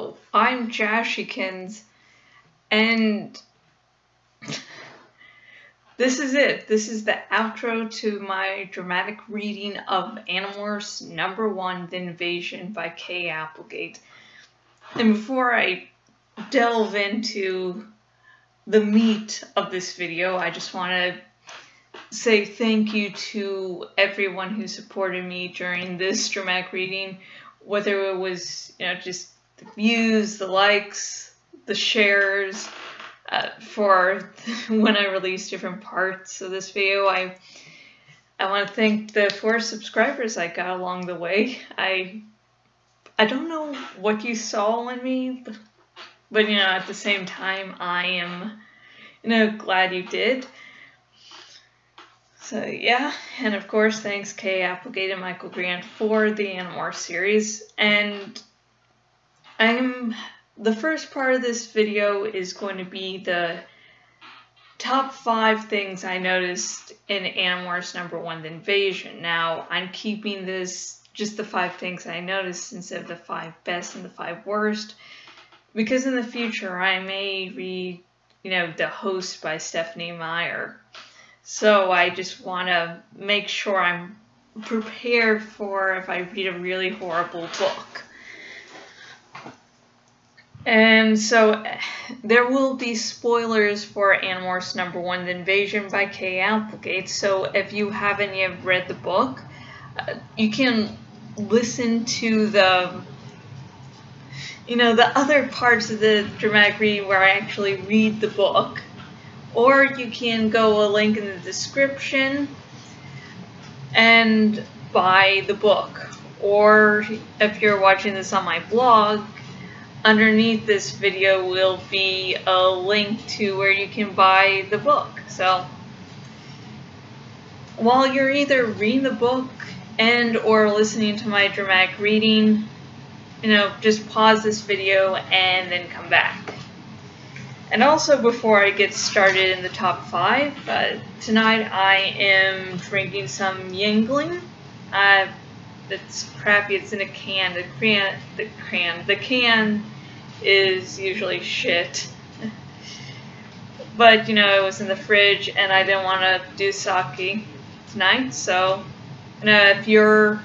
Hello, I'm Jashikins, and this is it. This is the outro to my dramatic reading of Animorphs #1, The Invasion by Kay Applegate. And before I delve into the meat of this video, I just want to say thank you to everyone who supported me during this dramatic reading, whether it was, just the views, the likes, the shares, for when I release different parts of this video. I want to thank the 4 subscribers I got along the way. I don't know what you saw in me, but at the same time, I am, glad you did. So yeah, and of course, thanks Kay Applegate and Michael Grant for the Animorphs series. And the first part of this video is going to be the top 5 things I noticed in Animorphs #1, The Invasion. Now, I'm keeping this just the 5 things I noticed instead of the 5 best and the 5 worst, because in the future I may read, The Host by Stephanie Meyer. So I just want to make sure I'm prepared for if I read a really horrible book. And so there will be spoilers for Animorphs #1, The Invasion by Kay Applegate. So if you haven't yet read the book, you can listen to the other parts of the dramatic reading where I actually read the book. Or you can go a link in the description and buy the book. Or if you're watching this on my blog, underneath this video will be a link to where you can buy the book. So while you're either reading the book and or listening to my dramatic reading, just pause this video and then come back. And also, before I get started in the top 5, tonight I am drinking some Yingling. It's crappy, it's in a can. The can is usually shit. But, it was in the fridge and I didn't want to do sake tonight, so, if you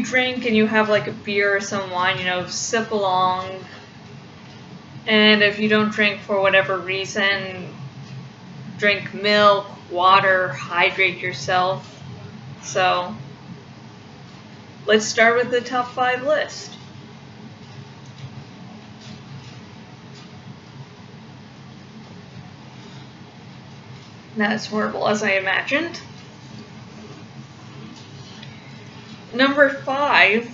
drink and you have like a beer or some wine, sip along. And if you don't drink for whatever reason, drink milk, water, hydrate yourself. So let's start with the top 5 list. Not as horrible as I imagined. Number 5,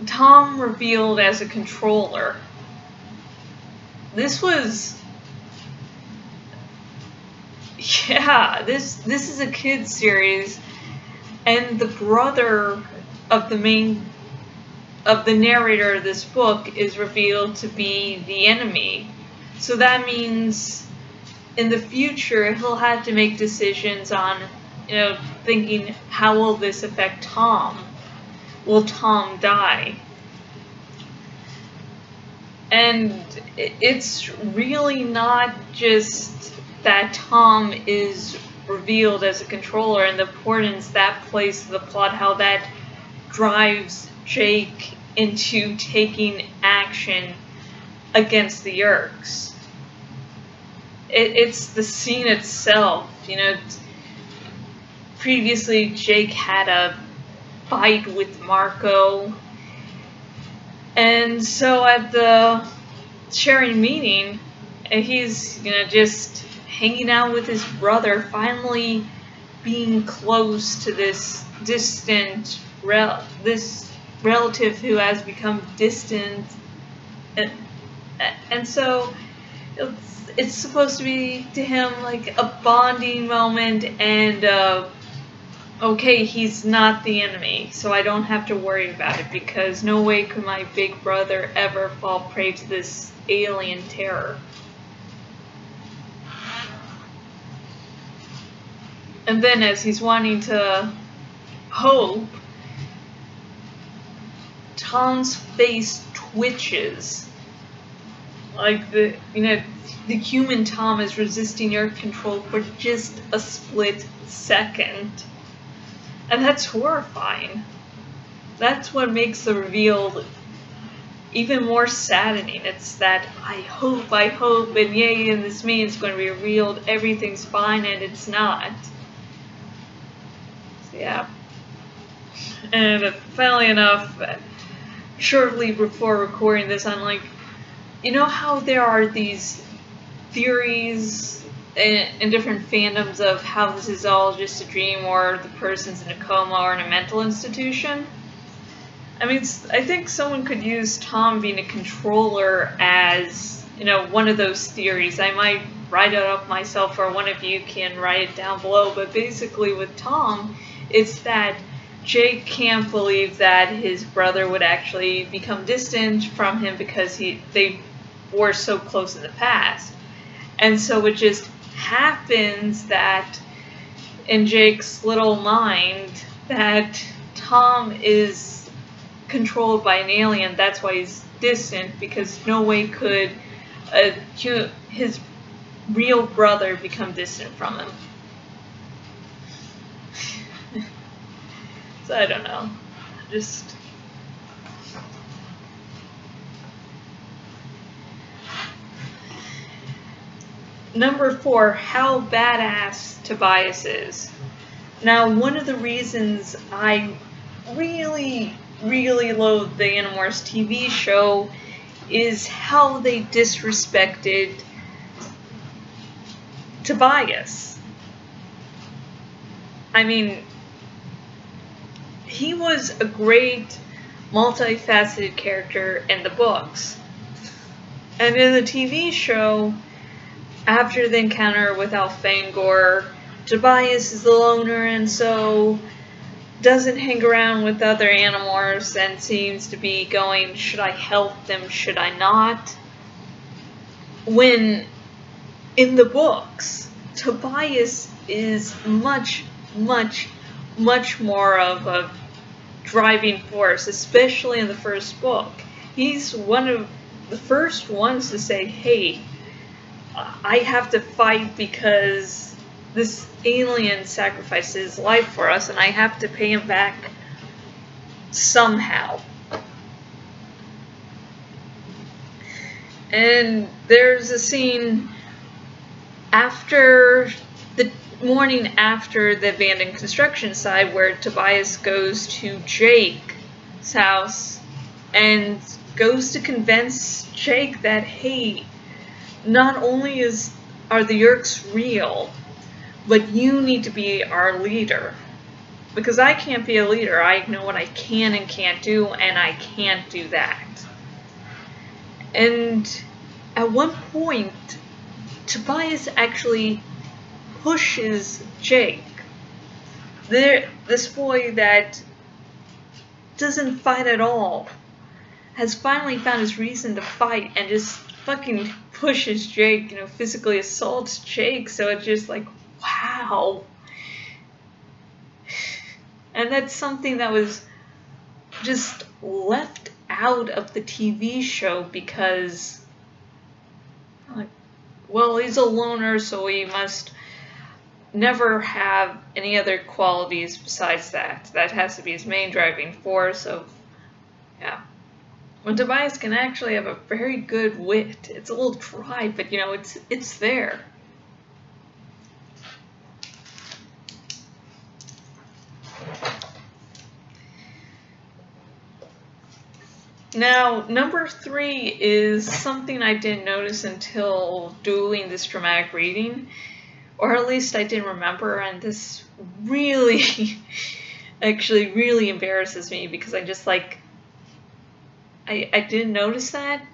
Tom revealed as a controller. This was, this is a kid's series, and the brother of the narrator of this book is revealed to be the enemy. So that means in the future he'll have to make decisions on, thinking, how will this affect Tom? Will Tom die? And it's really not just that Tom is revealed as a controller and the importance that plays to the plot, how that drives Jake into taking action against the Yeerks. It's the scene itself. Previously Jake had a fight with Marco. And so at the sharing meeting, he's, just hanging out with his brother, finally being close to this distant, this relative who has become distant. And so it's supposed to be to him like a bonding moment, and okay, he's not the enemy, so I don't have to worry about it, because no way could my big brother ever fall prey to this alien terror. And then as he's wanting to hope, Tom's face twitches. Like the human Tom is resisting your control for just a split second. And that's horrifying. That's what makes the reveal even more saddening. It's that I hope, and yay, and this means it's going to be revealed, everything's fine, and it's not. So, yeah. And funnily enough, shortly before recording this, I'm like, you know how there are these theories in different fandoms of how this is all just a dream, or the person's in a coma or in a mental institution? I mean, I think someone could use Tom being a controller as, one of those theories. I might write it up myself, or one of you can write it down below, but basically with Tom, it's that Jake can't believe that his brother would actually become distant from him because they were so close in the past. And so it just happens that in Jake's little mind that Tom is controlled by an alien. That's why he's distant, because no way could his real brother become distant from him. So I don't know. Just number 4, how badass Tobias is. Now, one of the reasons I really loathe the Animorphs TV show is how they disrespected Tobias. I mean, he was a great multifaceted character in the books. And in the TV show, after the encounter with Alfangor, Tobias is the loner and so doesn't hang around with other Animorphs and seems to be going, should I help them, should I not? When in the books, Tobias is much more of a driving force, especially in the first book. He's one of the first ones to say, hey, I have to fight because this alien sacrificed his life for us, and I have to pay him back somehow. And there's a scene after the morning after the abandoned construction site where Tobias goes to Jake's house and goes to convince Jake that, hey, not only are the Yeerks real, but you need to be our leader. Because I can't be a leader. I know what I can and can't do, and I can't do that. And at one point, Tobias actually pushes Jake. This boy that doesn't fight at all has finally found his reason to fight and just fucking pushes Jake, physically assaults Jake. So it's just like, wow. And that's something that was just left out of the TV show because, like, well, he's a loner, so he must never have any other qualities besides that. That has to be his main driving force of, yeah. When Tobias can actually have a very good wit. It's a little dry, but, it's there. Now, number 3 is something I didn't notice until doing this dramatic reading, or at least I didn't remember, and this really, actually really embarrasses me because I just I didn't notice that.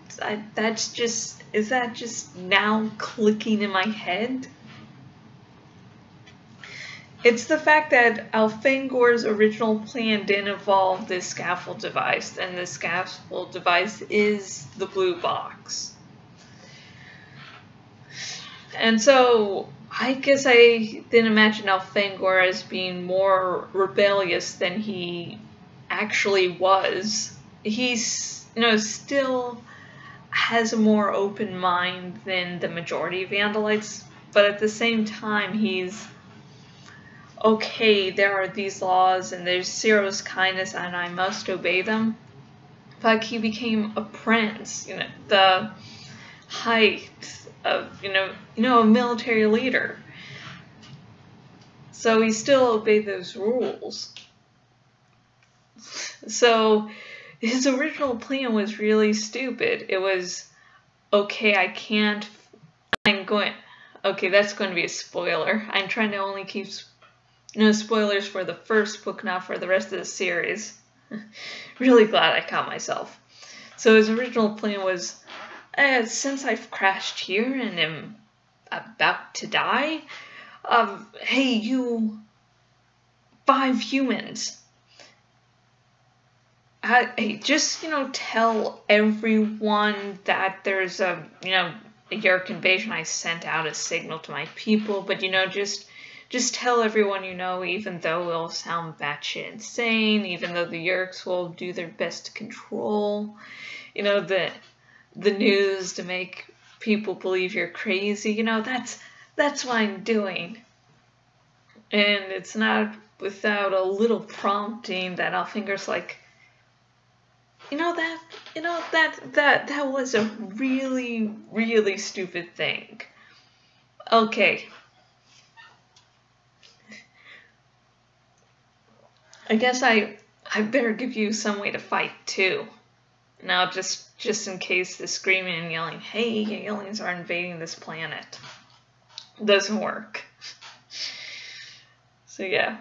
Is that just now clicking in my head? It's the fact that Alfangor's original plan didn't involve this scaffold device, and the scaffold device is the blue box. And so, I guess I didn't imagine Alfangor as being more rebellious than he actually was. he's, still has a more open mind than the majority of Andalites, but at the same time, he's okay, there are these laws and there's Zero's kindness and I must obey them. But he became a prince, the height of, a military leader. So he still obeyed those rules. So his original plan was really stupid. It was, okay, okay, that's going to be a spoiler. I'm trying to only keep, spoilers for the first book, not for the rest of the series. Really glad I caught myself. So his original plan was, since I've crashed here and am about to die, hey, you 5 humans, hey, just, tell everyone that there's a Yeerk invasion. I sent out a signal to my people, but, just tell everyone even though it'll sound batshit insane, even though the Yeerks will do their best to control, the news to make people believe you're crazy, that's what I'm doing. And it's not without a little prompting that Elfinger's like, that was a really, really stupid thing. Okay. I guess I better give you some way to fight too. Now, just in case the screaming and yelling, hey, aliens are invading this planet, doesn't work. So yeah.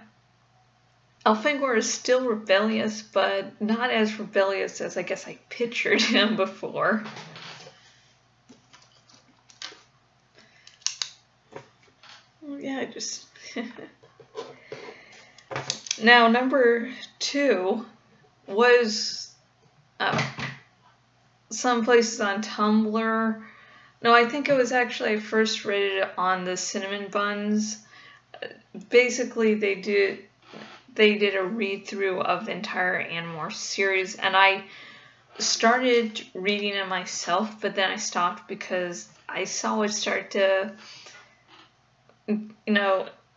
Elfangor is still rebellious, but not as rebellious as I guess I pictured him before. Yeah, just... Now, number 2 was some places on Tumblr. No, I think it was actually, I first read it on the Cinnamon Buns. Basically, they did a read-through of the entire Animorphs series, and I started reading it myself, but then I stopped because I saw it start to,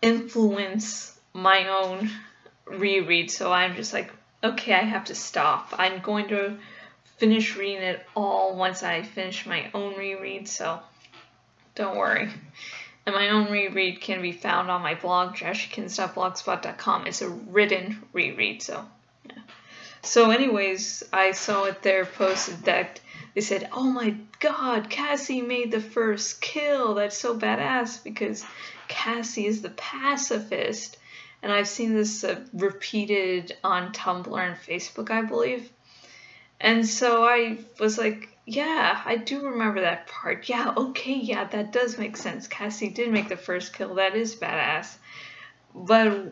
influence my own reread, so I'm just like, okay, I have to stop. I'm going to finish reading it all once I finish my own reread, so don't worry. And my own reread can be found on my blog, jashkins.blogspot.com. It's a written reread, so yeah. So anyways, I saw it there posted that they said, oh my god, Cassie made the first kill. That's so badass because Cassie is the pacifist. And I've seen this repeated on Tumblr and Facebook, I believe. And so I was like, yeah, I do remember that part. Yeah, okay, yeah, that does make sense. Cassie did make the first kill. That is badass. But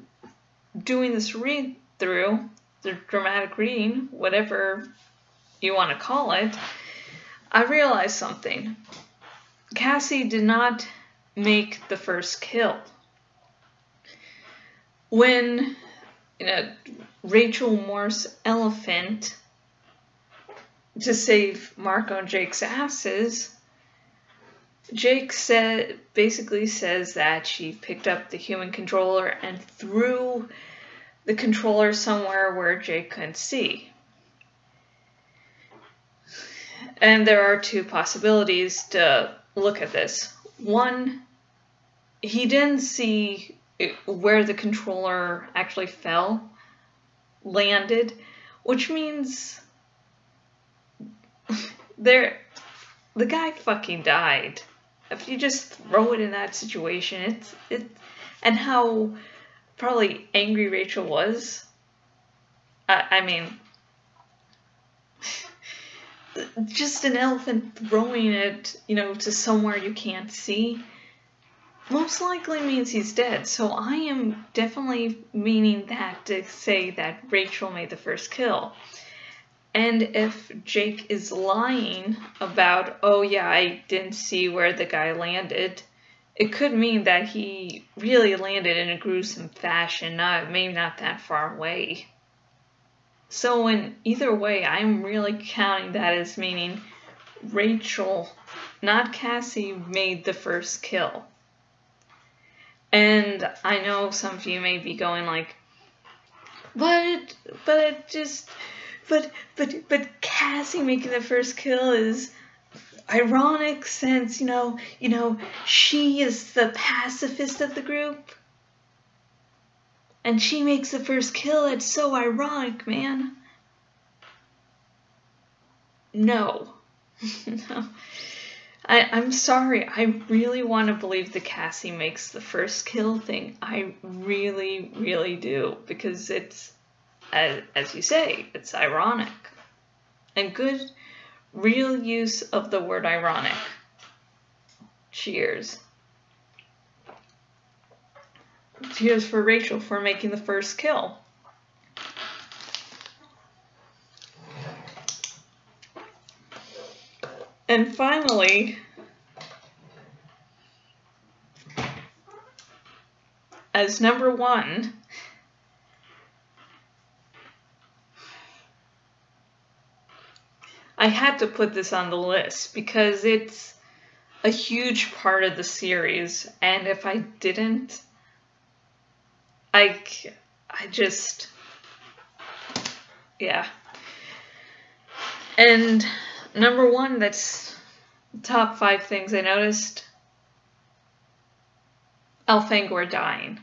doing this read-through, the dramatic reading, whatever you want to call it, I realized something. Cassie did not make the first kill. When, Rachel morphs Elephant to save Marco and Jake's asses, Jake basically says that she picked up the human controller and threw the controller somewhere where Jake couldn't see. And there are 2 possibilities to look at this. One, he didn't see where the controller actually landed, which means the guy fucking died. If you just throw it in that situation, and how probably angry Rachel was. I mean, just an elephant throwing it, to somewhere you can't see, most likely means he's dead. So I am definitely meaning that to say that Rachel made the first kill. And if Jake is lying about, oh yeah, I didn't see where the guy landed, it could mean that he really landed in a gruesome fashion, maybe not that far away. So in either way, I'm really counting that as meaning Rachel, not Cassie, made the first kill. And I know some of you may be going like, but Cassie making the first kill is ironic since, you know, she is the pacifist of the group. And she makes the first kill. It's so ironic, man. No. No. I'm sorry. I really want to believe that Cassie makes the first kill thing. I really, really do. Because it's, as you say, it's ironic. And good, real use of the word ironic. Cheers. Cheers for Rachel for making the first kill. And finally, as number 1, I had to put this on the list because it's a huge part of the series, and if I didn't, I just, yeah. And number 1, that's top 5 things I noticed. Elfangor dying.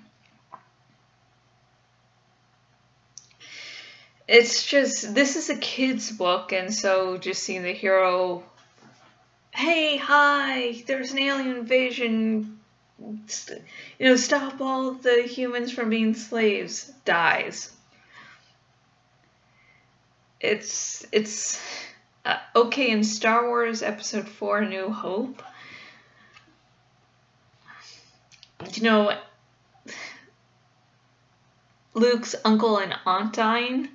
It's just, this is a kid's book, and so just seeing the hero, hey, hi, there's an alien invasion, you know, stop all the humans from being slaves, dies. It's okay, in Star Wars Episode 4, A New Hope, you know, Luke's uncle and aunt dying,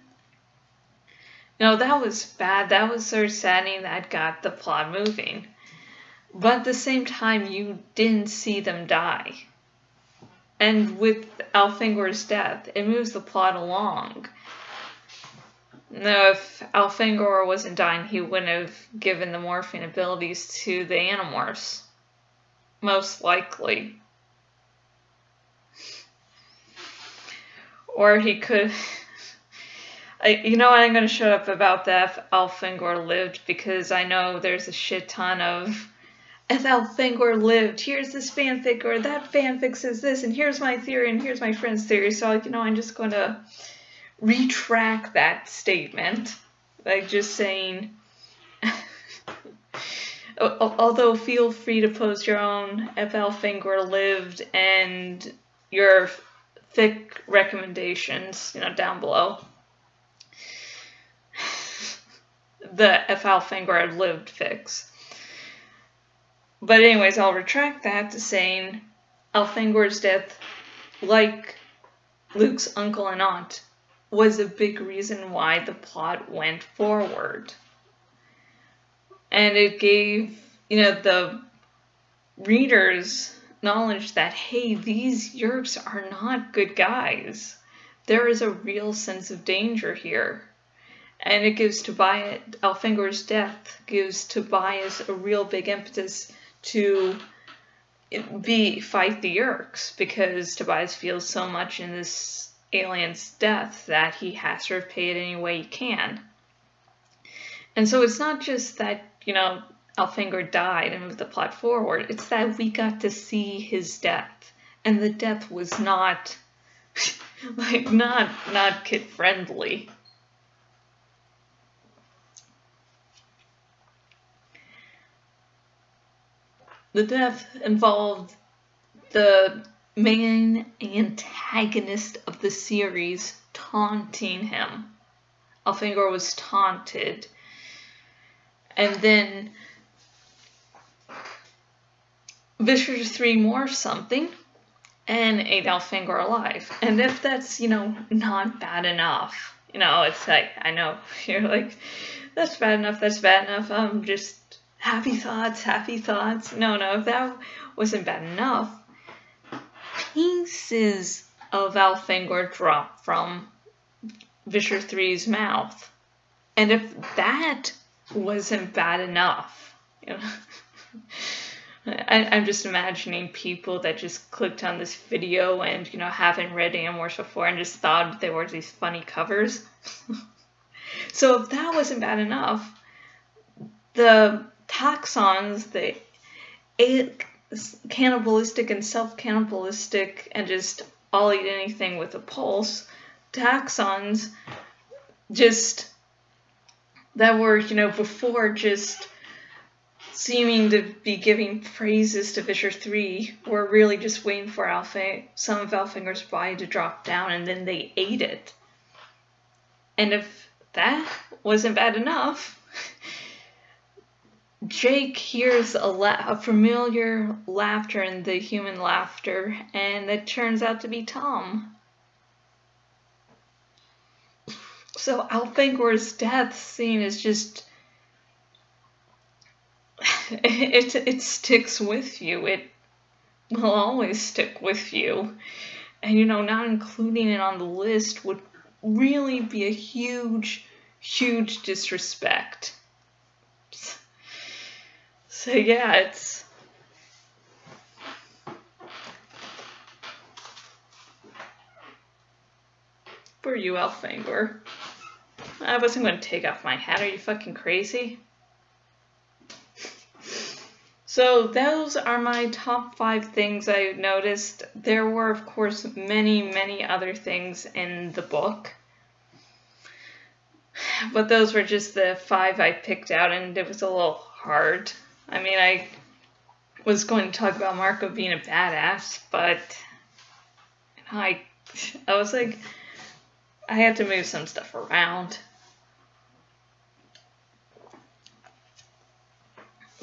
no, that was bad. That was sort of saddening. That got the plot moving. But at the same time, you didn't see them die. And with Elfangor's death, it moves the plot along. Now, if Elfangor wasn't dying, he wouldn't have given the morphing abilities to the Animorphs. Most likely. Or he could... you know what, I'm going to shut up about that if Elfangor lived, because I know there's a shit ton of, if Elfangor lived, here's this fanfic, or that fanfic says this, and here's my theory, and here's my friend's theory, so, you know, I'm just going to retract that statement by just saying, although feel free to post your own if Elfangor lived, and your fic recommendations, you know, down below. The if Elfangor had lived fix. But anyways, I'll retract that to saying Elfangor's death, like Luke's uncle and aunt, was a big reason why the plot went forward. And it gave, you know, the readers knowledge that, hey, these Yeerks are not good guys. There is a real sense of danger here. And it gives Tobias, Elfangor's death gives Tobias a real big impetus to fight the Yeerks, because Tobias feels so much in this alien's death that he has to repay it any way he can. And so it's not just that, you know, Elfangor died and moved the plot forward, it's that we got to see his death. And the death was not, like, not kid-friendly. The death involved the main antagonist of the series taunting him. Elfangor was taunted. And then Vischer 3 morphed something and ate Elfangor alive. And if that's, you know, not bad enough, you know, it's like, I know, you're like, that's bad enough, just happy thoughts. No, if that wasn't bad enough, pieces of Elfangor dropped from Visher 3's mouth. And if that wasn't bad enough, you know, I'm just imagining people that just clicked on this video and, you know, haven't read Animorphs before and just thought they were these funny covers. So if that wasn't bad enough, the taxons, the cannibalistic and self-cannibalistic and just I'll eat anything with a pulse taxons, just that were, you know, before just seeming to be giving praises to Visher 3, were really just waiting for some of Elfinger's body to drop down, and then they ate it. And if that wasn't bad enough, Jake hears a familiar laughter in the human laughter, and it turns out to be Tom. So Elfinger's death scene is just, it sticks with you. It will always stick with you. And, you know, not including it on the list would really be a huge, huge disrespect. So yeah, it's... For you, Elfinger. I wasn't going to take off my hat. Are you fucking crazy? So those are my top 5 things I noticed. There were, of course, many, many other things in the book. But those were just the 5 I picked out, and it was a little hard. I mean, I was going to talk about Marco being a badass, but I was like, I had to move some stuff around.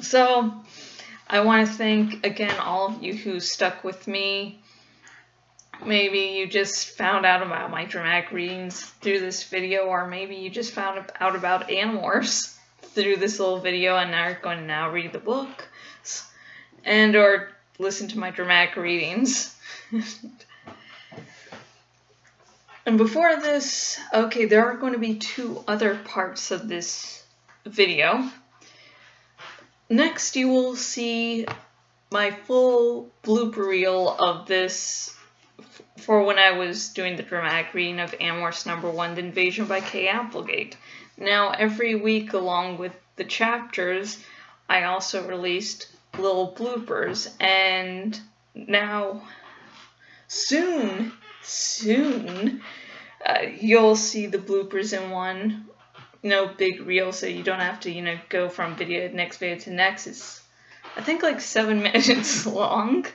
So, I want to thank, again, all of you who stuck with me. Maybe you just found out about my dramatic readings through this video, or maybe you just found out about Animorphs through this little video and are going to now read the book, and or listen to my dramatic readings. And before this, okay, there are going to be 2 other parts of this video. Next, you will see my full blooper reel of this for when I was doing the dramatic reading of Animorphs #1, The Invasion by K. Applegate. Now, every week, along with the chapters, I also released little bloopers, and now, soon, you'll see the bloopers in one, you know, big reel, so you don't have to, you know, go from video to next video to next. It's, I think, like 7 minutes long.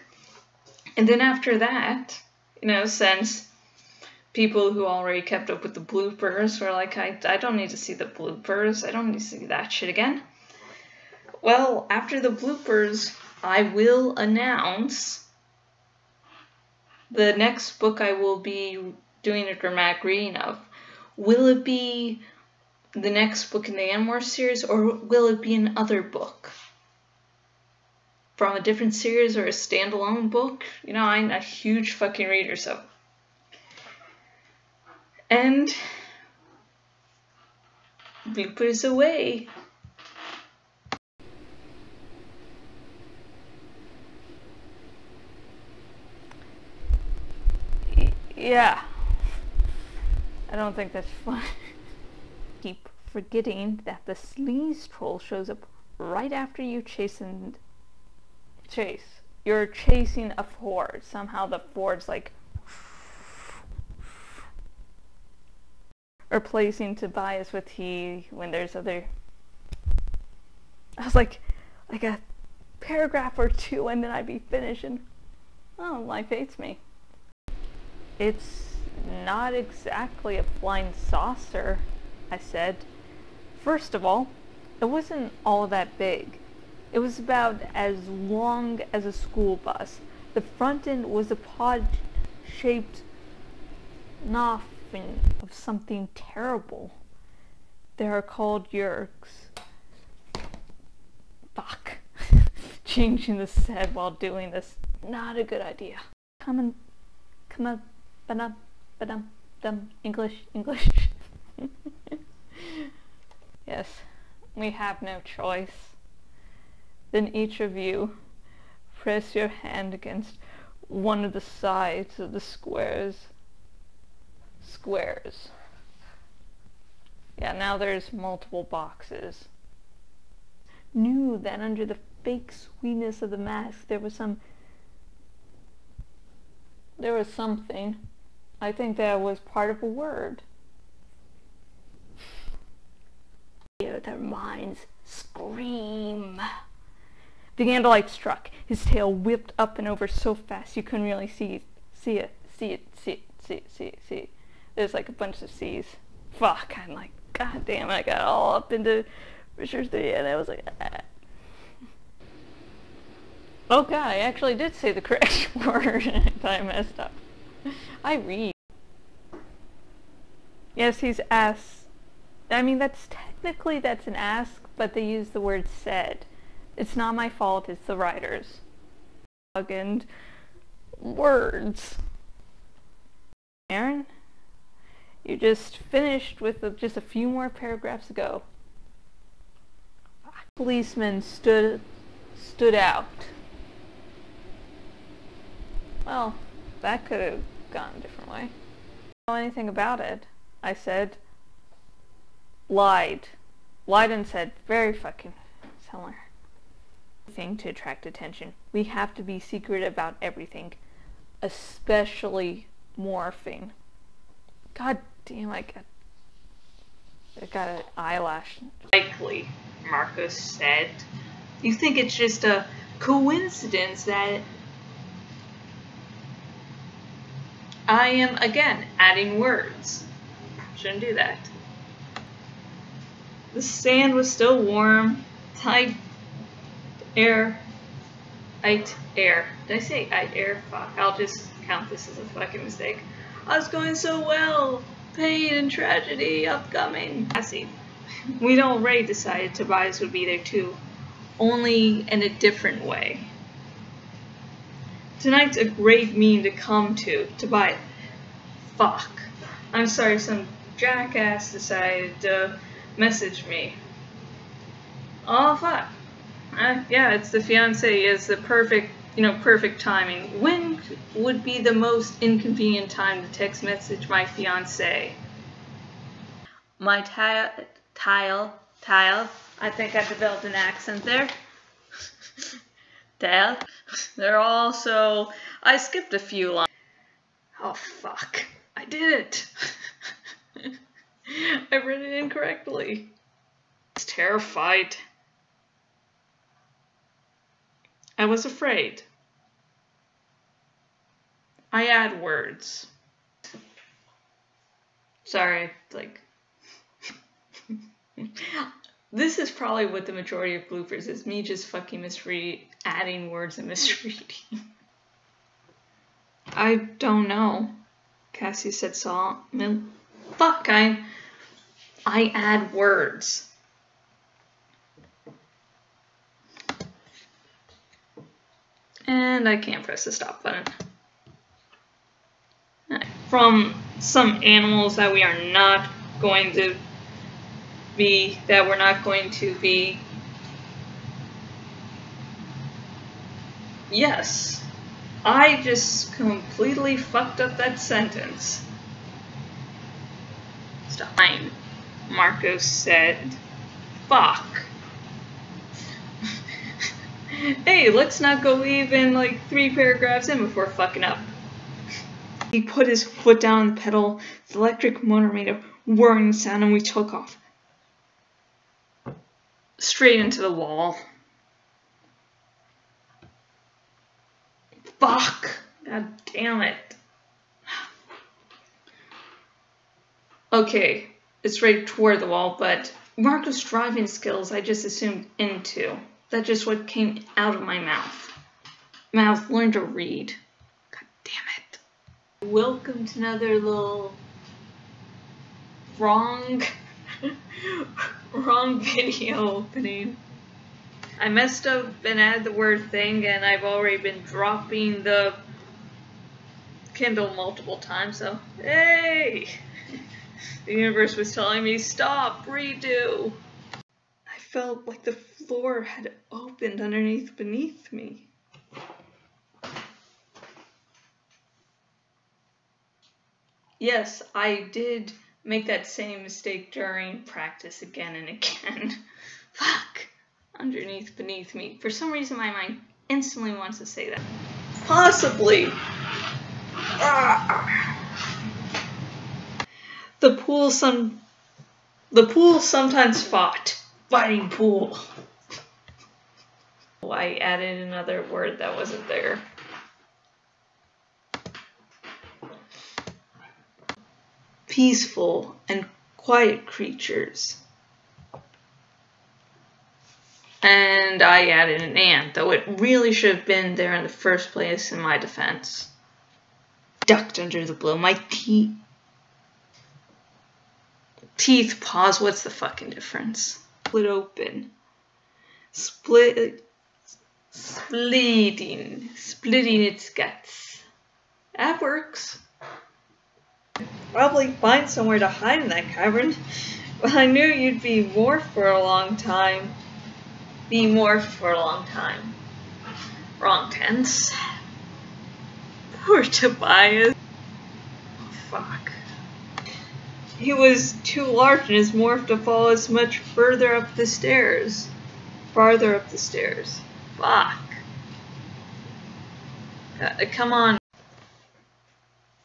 And then after that, you know, since people who already kept up with the bloopers were like, I don't need to see the bloopers, I don't need to see that shit again. Well, after the bloopers, I will announce the next book I will be doing a dramatic reading of. Will it be the next book in the Animorphs series, or will it be another book from a different series or a standalone book? You know, I'm a huge fucking reader, so. And bloopers away. Yeah. I don't think that's fun. Keep forgetting that the sleaze troll shows up right after you You're chasing a Ford. Somehow the Ford's like replacing Tobias with he when there's other. I was like a paragraph or 2 and then I'd be finishing. Oh, life hates me. It's not exactly a flying saucer, I said. First of all, it wasn't all that big. It was about as long as a school bus. The front end was a pod-shaped nothing of something terrible. They are called yerks. Fuck. Changing the set while doing this. Not a good idea. Come on, English. Yes, we have no choice. Then each of you press your hand against one of the sides of the squares. Yeah, now there's multiple boxes. Knew that under the fake sweetness of the mask there was something. I think that was part of a word. Their minds scream. The candlelight struck. His tail whipped up and over so fast you couldn't really see it. There's like a bunch of C's. Fuck, I'm like, god damn it, I got all up into Richard's 3 and I was like, ah. Oh god, I actually did say the correct word and I messed up. I read. Yes, he's asked. I mean, that's an ask, but they use the word said. It's not my fault, it's the writers. And words. Aaron, you just finished with just a few more paragraphs ago. Policeman stood out. Well, that could have gone a different way. I don't know anything about it. I said, lied and said, very fucking similar. Thing to attract attention. We have to be secret about everything, especially morphing. God damn, I got an eyelash. Likely, Marcus said. You think it's just a coincidence that I am, again, adding words. Shouldn't do that. The sand was still warm. Tight air. Did I say air? Fuck, I'll just count this as a fucking mistake. I was going so well. Pain and tragedy upcoming. Cassie. We already decided Tobias would be there too. Only in a different way. Tonight's a great meeting to come to. Tobias. Fuck. I'm sorry, some jackass decided to message me. Oh fuck. Yeah, it's the fiance. It's the perfect timing. When would be the most inconvenient time to text message my fiance? My tile. I think I developed an accent there. Tile. They're also. I skipped a few lines. Oh fuck. I did it. I read it incorrectly. I was terrified. I was afraid. I add words. Sorry, like... This is probably what the majority of bloopers is, me just fucking adding words and misreading. I don't know. Cassie said fuck, I add words. And I can't press the stop button. From some animals that we're not going to be. Yes. I just completely fucked up that sentence. Stop. Marcos said, fuck. Hey, let's not go even like 3 paragraphs in before fucking up. He put his foot down on the pedal. The electric motor made a whirring sound and we took off. Straight into the wall. Fuck. God damn it. Okay, it's right toward the wall, but Marco's driving skills I just assumed into. That's just what came out of my mouth. Learn to read. God damn it. Welcome to another little wrong video opening. I messed up and added the word thing, and I've already been dropping the Kindle multiple times, so hey! The universe was telling me, stop, redo. felt like the floor had opened beneath me. Yes, I did make that same mistake during practice again and again. Fuck. Beneath me. For some reason my mind instantly wants to say that. Possibly. The pool sometimes fought. Fighting pool. I added another word that wasn't there. Peaceful and quiet creatures. And I added an and, though it really should have been there in the first place in my defense. Ducked under the blow. My teeth. Pause. What's the fucking difference? Split open. Splitting its guts. That works. Probably find somewhere to hide in that cavern. But I knew you'd be morphed for a long time. Wrong tense. Poor Tobias. Oh, fuck. He was too large and his morph to fall as much farther up the stairs. Fuck. Come on.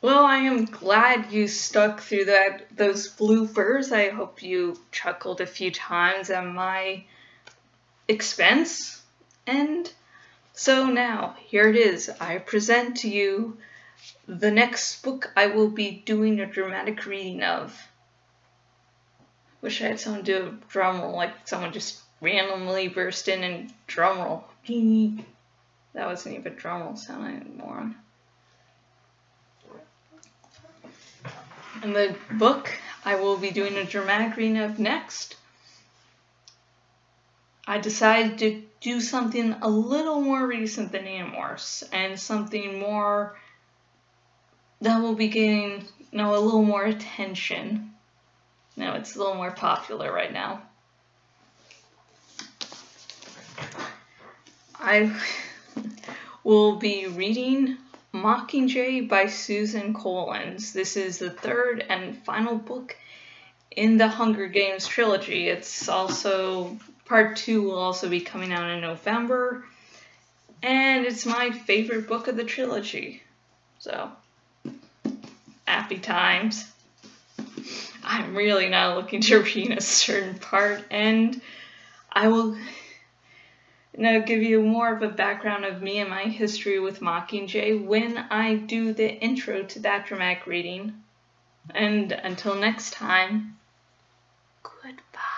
Well, I am glad you stuck through those bloopers. I hope you chuckled a few times at my expense. And so now, here it is. I present to you the next book I will be doing a dramatic reading of. Wish I had someone do a drum roll, like someone just randomly burst in and drum roll. That wasn't even a drum roll sound, I am a moron. And the book I will be doing a dramatic reading of next, I decided to do something a little more recent than Animorphs, and something more that will be getting, a little more attention. It's a little more popular right now. I will be reading Mockingjay by Susan Collins. This is the third and final book in the Hunger Games trilogy. It's also, part 2 will also be coming out in November, and it's my favorite book of the trilogy. So, happy times. I'm really not looking to read a certain part, and I will give you more of a background of me and my history with Mockingjay when I do the intro to that dramatic reading. And until next time, goodbye.